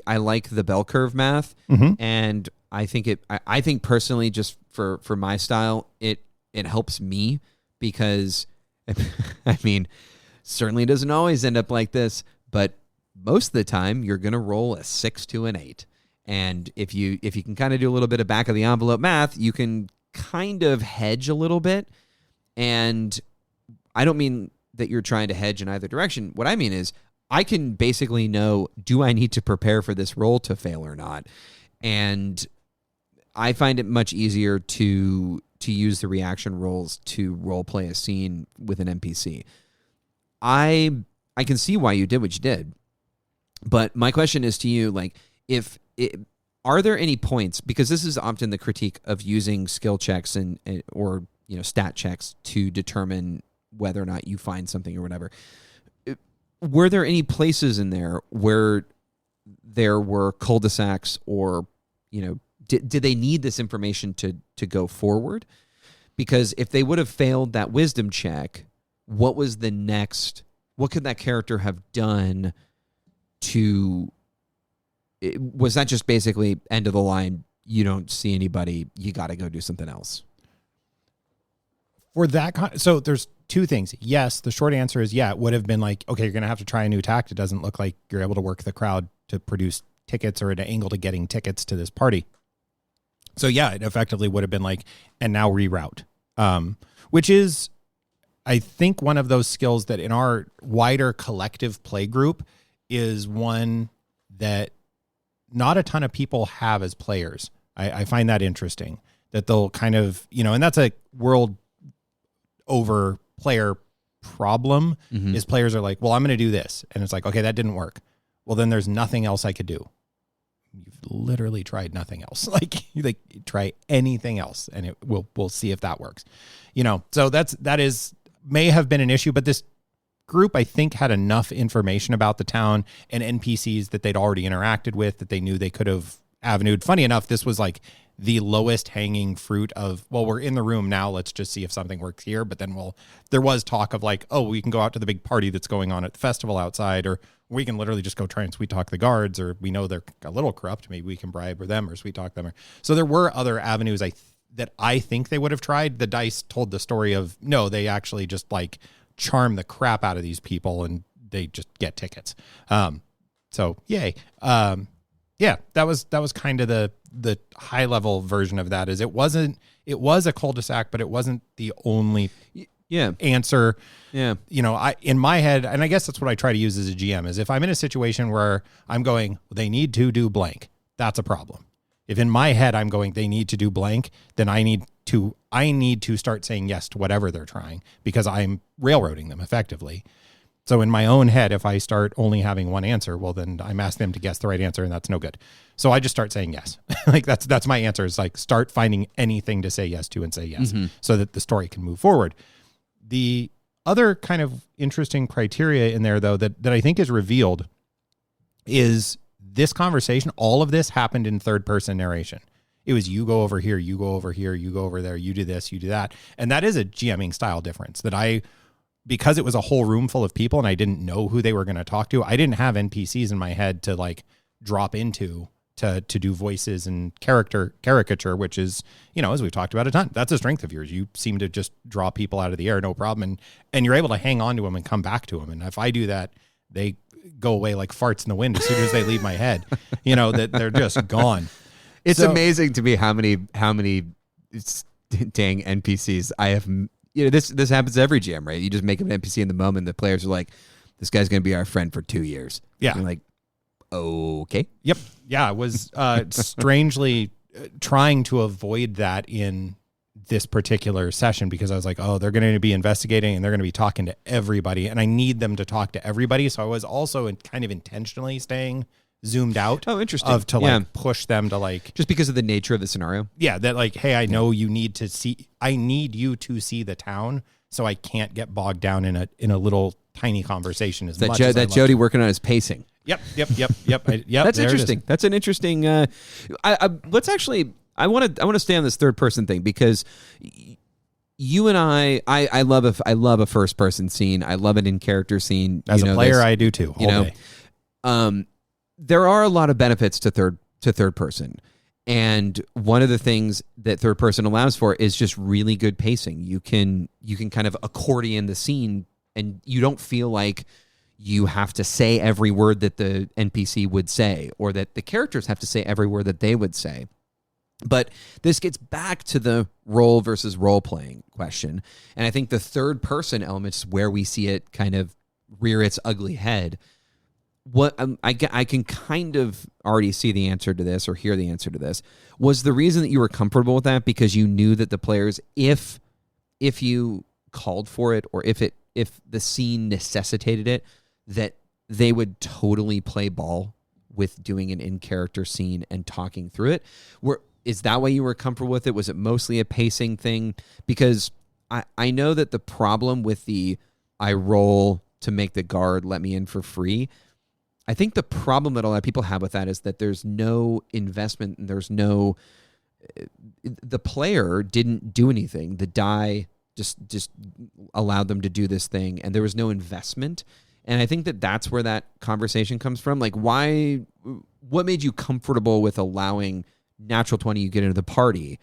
I like the bell curve math, mm-hmm. and I think personally, just for my style, it helps me because I mean, certainly doesn't always end up like this, but most of the time you're going to roll a 6 to an 8. And if you can kind of do a little bit of back of the envelope math, you can kind of hedge a little bit. And I don't mean that you're trying to hedge in either direction. What I mean is I can basically know, do I need to prepare for this roll to fail or not? And I find it much easier to use the reaction rolls to role play a scene with an NPC. I can see why you did what you did, but my question is to you, like, are there any points, because this is often the critique of using skill checks or stat checks to determine whether or not you find something or whatever. Were there any places in there where there were cul-de-sacs, or did they need this information to go forward? Because if they would have failed that wisdom check, what could that character have done was that just basically end of the line, you don't see anybody, you got to go do something else? For that, so there's two things. Yes, the short answer is yeah, it would have been like, okay, you're going to have to try a new tact. It doesn't look like you're able to work the crowd to produce tickets or an angle to getting tickets to this party. So yeah, it effectively would have been like, and now reroute, which is, I think, one of those skills that in our wider collective play group is one that not a ton of people have as players. I find that interesting, that they'll kind of, and that's a world over player problem, is players are like, well, I'm going to do this. And it's like, okay, that didn't work. Well, then there's nothing else I could do. You've literally tried nothing else. Like try anything else and we'll see if that works. So that may have been an issue, but this group, I think, had enough information about the town and NPCs that they'd already interacted with, that they knew they could have avenued. Funny enough, this was like the lowest hanging fruit of, well, we're in the room now, let's just see if something works here. But then there was talk of like, oh, we can go out to the big party that's going on at the festival outside, or we can literally just go try and sweet talk the guards, or we know they're a little corrupt, maybe we can bribe them or sweet talk them. So there were other avenues that I think they would have tried. The dice told the story of, no, they actually just like charm the crap out of these people and they just get tickets. So yay. Yeah, that was kind of the high level version of that. Is it was a cul-de-sac, but it wasn't the only answer. Yeah. In my head, and I guess that's what I try to use as a GM, is if I'm in a situation where I'm going, they need to do blank, that's a problem. If in my head I'm going, they need to do blank, then I need to start saying yes to whatever they're trying, because I'm railroading them effectively. So in my own head, if I start only having one answer, well, then I'm asking them to guess the right answer, and that's no good. So I just start saying yes. Like that's my answer, is like start finding anything to say yes to and say yes, so that the story can move forward. The other kind of interesting criteria in there, though, that I think is revealed is this conversation, all of this happened in third person narration. It was you go over here, you go over here, you go over there, you do this, you do that. And that is a GMing style difference that because it was a whole room full of people and I didn't know who they were going to talk to, I didn't have NPCs in my head to like drop into to do voices and caricature, which is, as we've talked about a ton, that's a strength of yours. You seem to just draw people out of the air, no problem. And you're able to hang on to them and come back to them. And if I do that, they go away like farts in the wind as soon as they leave my head, that they're just gone. It's amazing to me how many dang NPCs I have. This happens to every GM, right? You just make an NPC in the moment. The players are like, this guy's going to be our friend for 2 years. Yeah. And you're like, okay. Yep. Yeah. It was strangely trying to avoid that in this particular session, because I was like, oh, they're going to be investigating and they're going to be talking to everybody, and I need them to talk to everybody. So I was also kind of intentionally staying zoomed out. Oh, interesting. Like push them to like, just because of the nature of the scenario. Yeah. That like, hey, I know you need to see, I need you to see the town, so I can't get bogged down in a little tiny conversation as much as Jody working on his pacing. Yep. That's interesting. That's an interesting. Let's actually. I want to stay on this third person thing, because you and I love a first person scene. I love an in character scene. As a player, I do too. There are a lot of benefits to third person, and one of the things that third person allows for is just really good pacing. You can kind of accordion the scene, and you don't feel like you have to say every word that the NPC would say, or that the characters have to say every word that they would say. But this gets back to the role versus role playing question. And I think the third person element is where we see it kind of rear its ugly head. I can kind of already see the answer to this or hear the answer to this. Was the reason that you were comfortable with that because you knew that the players, if you called for it or if the scene necessitated it, that they would totally play ball with doing an in-character scene and talking through it? Is that why you were comfortable with it? Was it mostly a pacing thing? Because I know that the problem with the I roll to make the guard let me in for free, I think the problem that a lot of people have with that is that there's no investment and the player didn't do anything. The die just allowed them to do this thing, and there was no investment. And I think that that's where that conversation comes from. Like, what made you comfortable with allowing natural 20 you get into the party,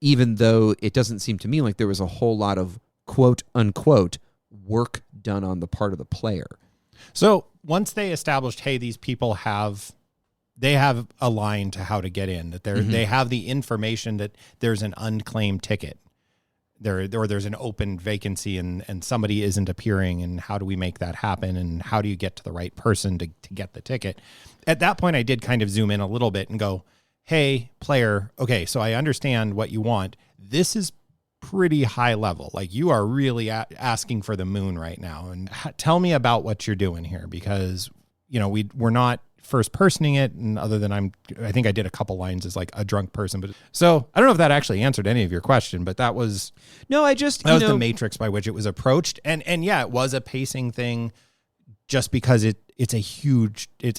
even though it doesn't seem to me like there was a whole lot of quote unquote work done on the part of the player? So once they established, hey, these people have a line to how to get in, that they have the information that there's an unclaimed ticket or there's an open vacancy and somebody isn't appearing, and how do we make that happen, and how do you get to the right person to get the ticket? At that point, I did kind of zoom in a little bit and go, hey, player, okay, so I understand what you want. This is pretty high level. Like, you are really asking for the moon right now. And tell me about what you're doing here, because, we're not first personing it. And other than I think I did a couple lines as like a drunk person. But so I don't know if that actually answered any of your question, but that was, the matrix by which it was approached. And yeah, it was a pacing thing just because it's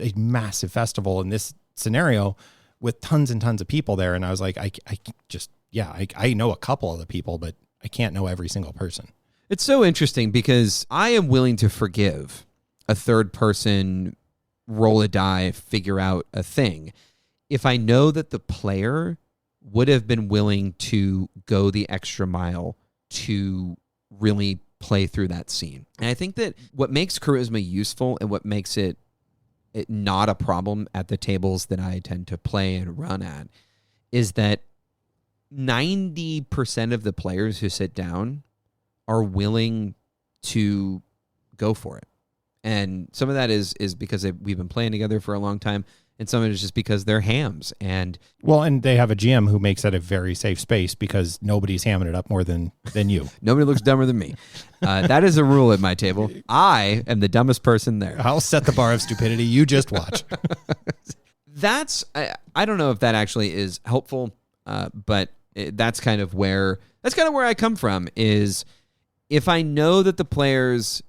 a massive festival in this scenario with tons and tons of people there. And I was like, I know a couple of the people, but I can't know every single person. It's so interesting because I am willing to forgive a third person roll a die, figure out a thing, if I know that the player would have been willing to go the extra mile to really play through that scene. And I think that what makes charisma useful and what makes it not a problem at the tables that I tend to play and run at is that 90% of the players who sit down are willing to go for it. And some of that is because we've been playing together for a long time, and some of it is just because they're hams. And they have a GM who makes that a very safe space because nobody's hamming it up more than you. Nobody looks dumber than me. That is a rule at my table. I am the dumbest person there. I'll set the bar of stupidity. You just watch. I don't know if that actually is helpful, but that's kind of where I come from. Is if I know that the players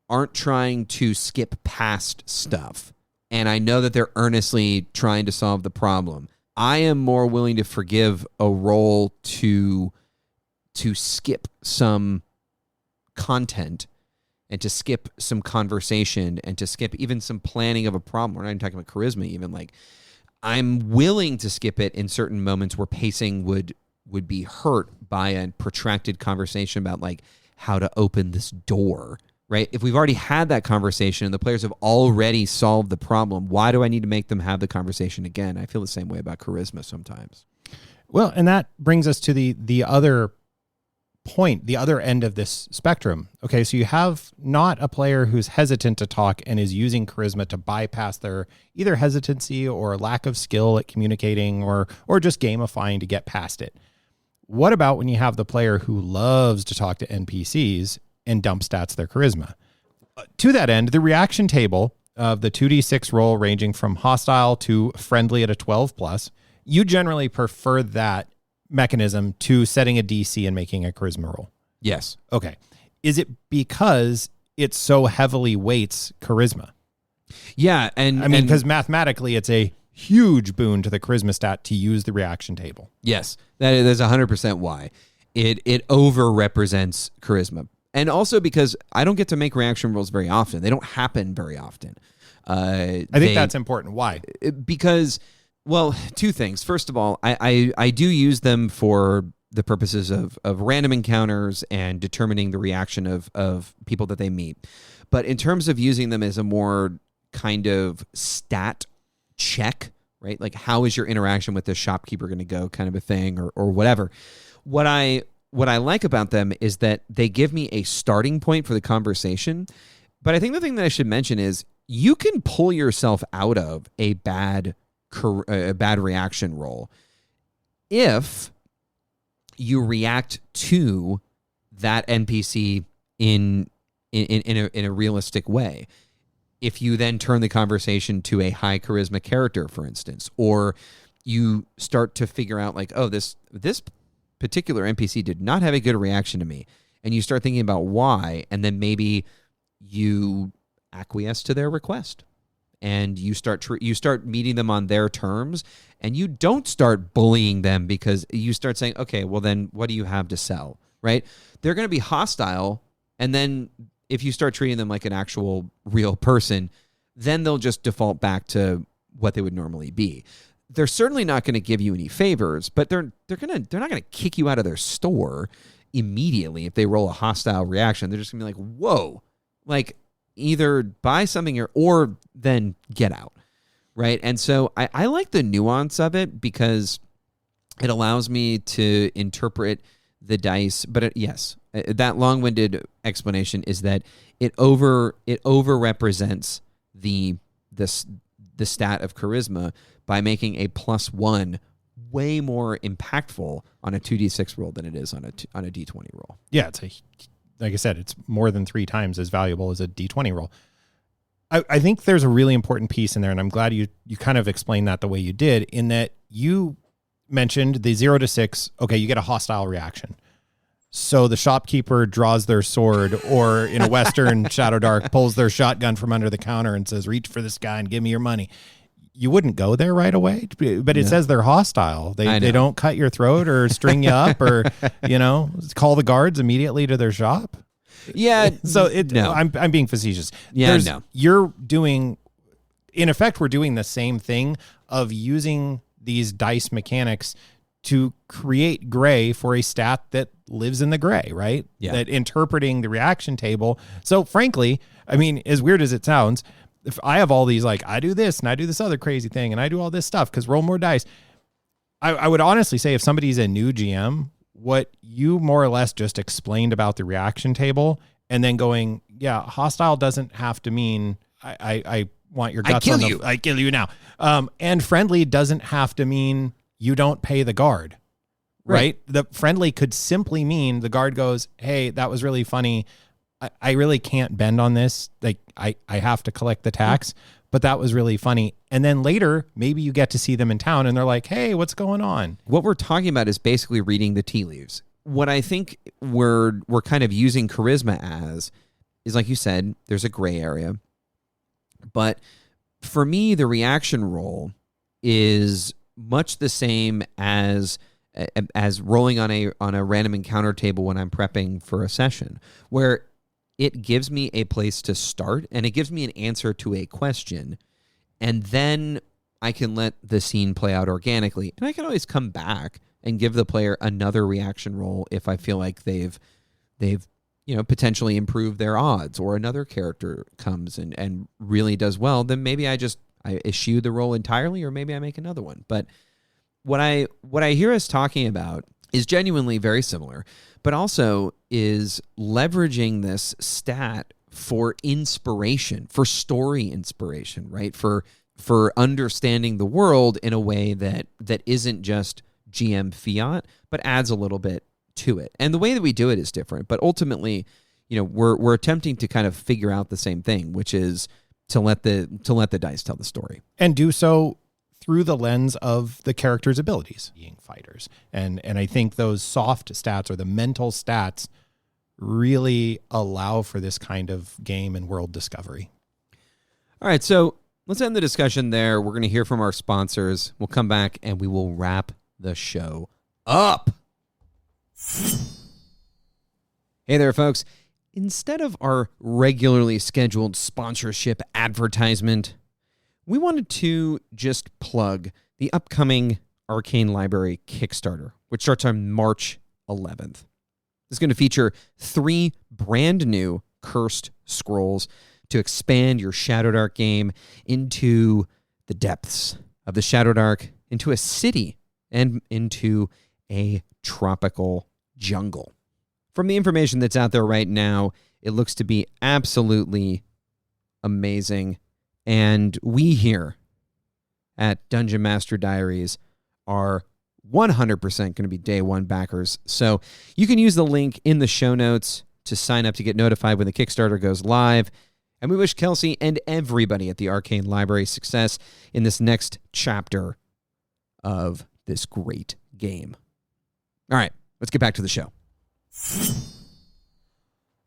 aren't trying to skip past stuff, and I know that they're earnestly trying to solve the problem, I am more willing to forgive a roll to skip some content and to skip some conversation and to skip even some planning of a problem. We're not even talking about charisma even. Like, I'm willing to skip it in certain moments where pacing would be hurt by a protracted conversation about like how to open this door. Right? If we've already had that conversation and the players have already solved the problem, why do I need to make them have the conversation again? I feel the same way about charisma sometimes. Well, and that brings us to the other point, the other end of this spectrum. Okay, so you have not a player who's hesitant to talk and is using charisma to bypass their either hesitancy or lack of skill at communicating or just gamifying to get past it. What about when you have the player who loves to talk to NPCs and dump stats their charisma? To that end, the reaction table of the 2d6 roll ranging from hostile to friendly at a 12+, you generally prefer that mechanism to setting a DC and making a charisma roll. Yes. Okay. Is it because it so heavily weights charisma? Yeah. And I mean, because mathematically it's a huge boon to the charisma stat to use the reaction table. Yes. That is 100% why. It over-represents charisma. And also because I don't get to make reaction rolls very often. They don't happen very often. I think that's important. Why? Because, well, two things. First of all, I do use them for the purposes of random encounters and determining the reaction of people that they meet. But in terms of using them as a more kind of stat check, right? Like, how is your interaction with the shopkeeper going to go, kind of a thing, or whatever. What I like about them is that they give me a starting point for the conversation. But I think the thing that I should mention is you can pull yourself out of a bad reaction roll if you react to that NPC in a realistic way. If you then turn the conversation to a high charisma character, for instance, or you start to figure out like, oh, this particular NPC did not have a good reaction to me, and you start thinking about why, and then maybe you acquiesce to their request, and you start meeting them on their terms, and you don't start bullying them because you start saying, okay, well then what do you have to sell, right? They're going to be hostile, and then if you start treating them like an actual real person, then they'll just default back to what they would normally be. They're certainly not going to give you any favors, but they're not going to kick you out of their store immediately if they roll a hostile reaction. They're just going to be like, whoa, like either buy something or then get out, right? And so I like the nuance of it because it allows me to interpret the dice. But yes, that long-winded explanation is that it over represents the stat of charisma by making a +1 way more impactful on a 2d6 roll than it is on a d20 roll. Yeah, like I said, it's more than 3 times as valuable as a d20 roll. I think there's a really important piece in there, and I'm glad you kind of explained that the way you did, in that you mentioned the 0 to 6, okay, you get a hostile reaction. So the shopkeeper draws their sword, or in a Western Shadow Dark, pulls their shotgun from under the counter and says, reach for this guy and give me your money. You wouldn't go there right away, but it says they're hostile. They don't cut your throat or string you up or, call the guards immediately to their shop. Yeah. So I'm being facetious. Yeah, no. You're doing, in effect, we're doing the same thing of using these dice mechanics to create gray for a stat that lives in the gray, right? Yeah. That interpreting the reaction table. So frankly, I mean, as weird as it sounds, if I have all these, like, I do this and I do this other crazy thing and I do all this stuff because roll more dice, I would honestly say if somebody's a new GM, what you more or less just explained about the reaction table and then going, yeah, hostile doesn't have to mean I want your guts. I kill you now. And friendly doesn't have to mean you don't pay the guard, right? The friendly could simply mean the guard goes, hey, that was really funny. I really can't bend on this. Like I have to collect the tax, but that was really funny. And then later, maybe you get to see them in town and they're like, hey, what's going on? What we're talking about is basically reading the tea leaves. What I think we're kind of using charisma as is, like you said, there's a gray area. But for me, the reaction roll is much the same as rolling on a random encounter table when I'm prepping for a session, where it gives me a place to start and it gives me an answer to a question, and then I can let the scene play out organically, and I can always come back and give the player another reaction roll if I feel like they've potentially improved their odds, or another character comes and really does well. Then maybe I eschew the roll entirely, or maybe I make another one. But what I hear us talking about is genuinely very similar, but also is leveraging this stat for inspiration, for story inspiration, right? For understanding the world in a way that isn't just GM fiat, but adds a little bit to it. And the way that we do it is different, but ultimately, we're attempting to kind of figure out the same thing, which is to let the dice tell the story, and do so through the lens of the character's abilities, being fighters. And I think those soft stats, or the mental stats, really allow for this kind of game and world discovery. All right, so let's end the discussion there. We're going to hear from our sponsors. We'll come back and we will wrap the show up. Hey there, folks. Instead of our regularly scheduled sponsorship advertisement, we wanted to just plug the upcoming Arcane Library Kickstarter, which starts on March 11th. It's going to feature 3 brand new cursed scrolls to expand your Shadowdark game into the depths of the Shadowdark, into a city, and into a tropical jungle. From the information that's out there right now, it looks to be absolutely amazing. And we here at Dungeon Master Diaries are 100% going to be day one backers. So you can use the link in the show notes to sign up to get notified when the Kickstarter goes live. And we wish Kelsey and everybody at the Arcane Library success in this next chapter of this great game. All right, let's get back to the show.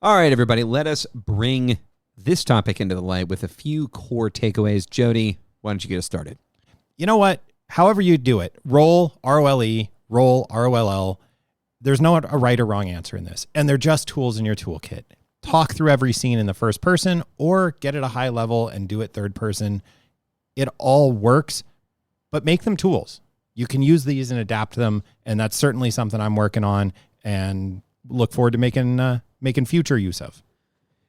All right, everybody, let us bring this topic into the light with a few core takeaways. Jody, why don't you get us started? You know what? However you do it, roll, R-O-L-E, roll, R-O-L-L. There's no a right or wrong answer in this. And they're just tools in your toolkit. Talk through every scene in the first person or get it a high level and do it third person. It all works, but make them tools. You can use these and adapt them. And that's certainly something I'm working on and look forward to making future use of.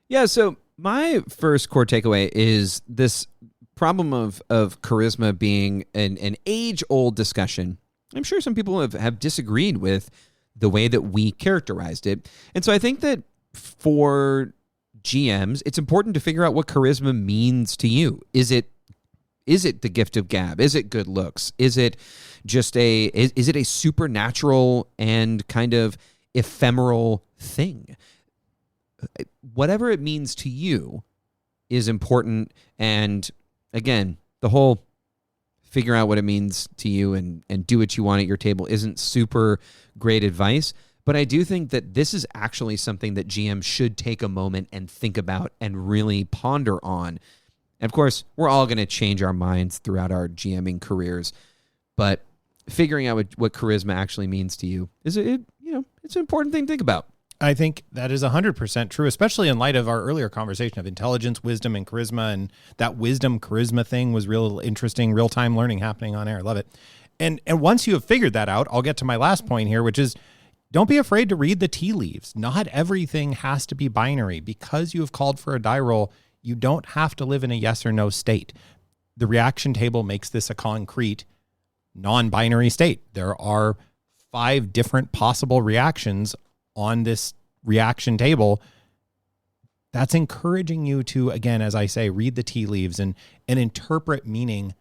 Yeah, so my first core takeaway is this problem of charisma being an age-old discussion. I'm sure some people have disagreed with the way that we characterized it. And so I think that for GMs, it's important to figure out what charisma means to you. Is it the gift of gab? Is it good looks? Is it just is it a supernatural and kind of ephemeral thing? Whatever it means to you is important. And again, the whole figure out what it means to you and do what you want at your table isn't super great advice. But I do think that this is actually something that GMs should take a moment and think about and really ponder on. And of course, we're all going to change our minds throughout our GMing careers, but figuring out what charisma actually means to you it's an important thing to think about. I think that is 100% true, especially in light of our earlier conversation of intelligence, wisdom, and charisma. And that wisdom charisma thing was real interesting, real-time learning happening on air. Love it. And once you have figured that out, I'll get to my last point here, which is don't be afraid to read the tea leaves. Not everything has to be binary. Because you have called for a die roll, you don't have to live in a yes or no state. The reaction table makes this a concrete, non-binary state. There are 5 different possible reactions on this reaction table. That's encouraging you to, again, as I say, read the tea leaves and interpret meaning,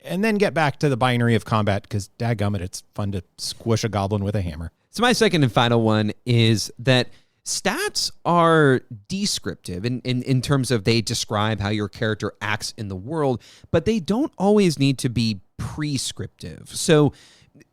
and then get back to the binary of combat, because dadgummit, it's fun to squish a goblin with a hammer. So my second and final one is that stats are descriptive in terms of they describe how your character acts in the world, but they don't always need to be prescriptive. So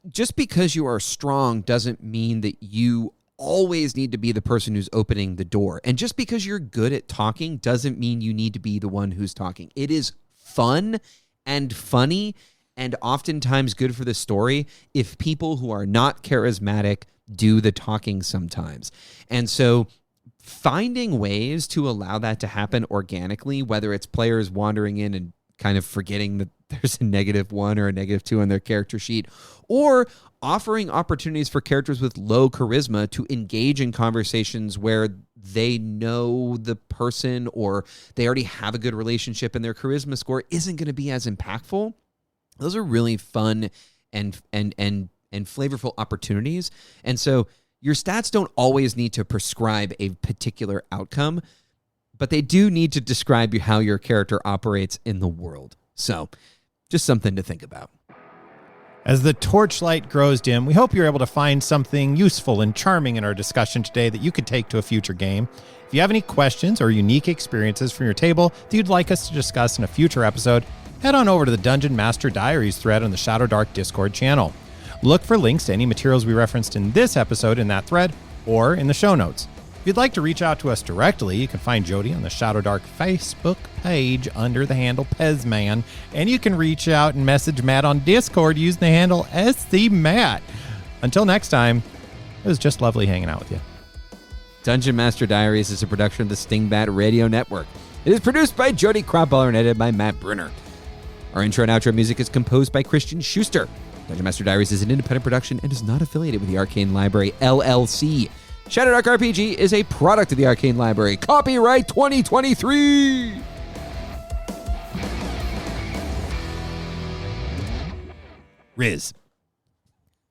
just because you are strong doesn't mean that you always need to be the person who's opening the door. And just because you're good at talking doesn't mean you need to be the one who's talking. It is fun and funny and oftentimes good for the story if people who are not charismatic do the talking sometimes. And so finding ways to allow that to happen organically, whether it's players wandering in and kind of forgetting that there's a -1 or a -2 on their character sheet, or offering opportunities for characters with low charisma to engage in conversations where they know the person or they already have a good relationship and their charisma score isn't going to be as impactful. Those are really fun and flavorful opportunities. And so your stats don't always need to prescribe a particular outcome, but they do need to describe how your character operates in the world. So just something to think about. As the torchlight grows dim, we hope you're able to find something useful and charming in our discussion today that you could take to a future game. If you have any questions or unique experiences from your table that you'd like us to discuss in a future episode, head on over to the Dungeon Master Diaries thread on the Shadow Dark Discord channel. Look for links to any materials we referenced in this episode in that thread or in the show notes. If you'd like to reach out to us directly, you can find Jody on the Shadow Dark Facebook page under the handle Pezman, and you can reach out and message Matt on Discord using the handle SCMatt. Until next time, it was just lovely hanging out with you. Dungeon Master Diaries is a production of the Stingbat Radio Network. It is produced by Jody Kropholler and edited by Matt Bruner. Our intro and outro music is composed by Christian Schuster. Dungeon Master Diaries is an independent production and is not affiliated with the Arcane Library, LLC. Shadow Dark RPG is a product of the Arcane Library. Copyright 2023! Rizz.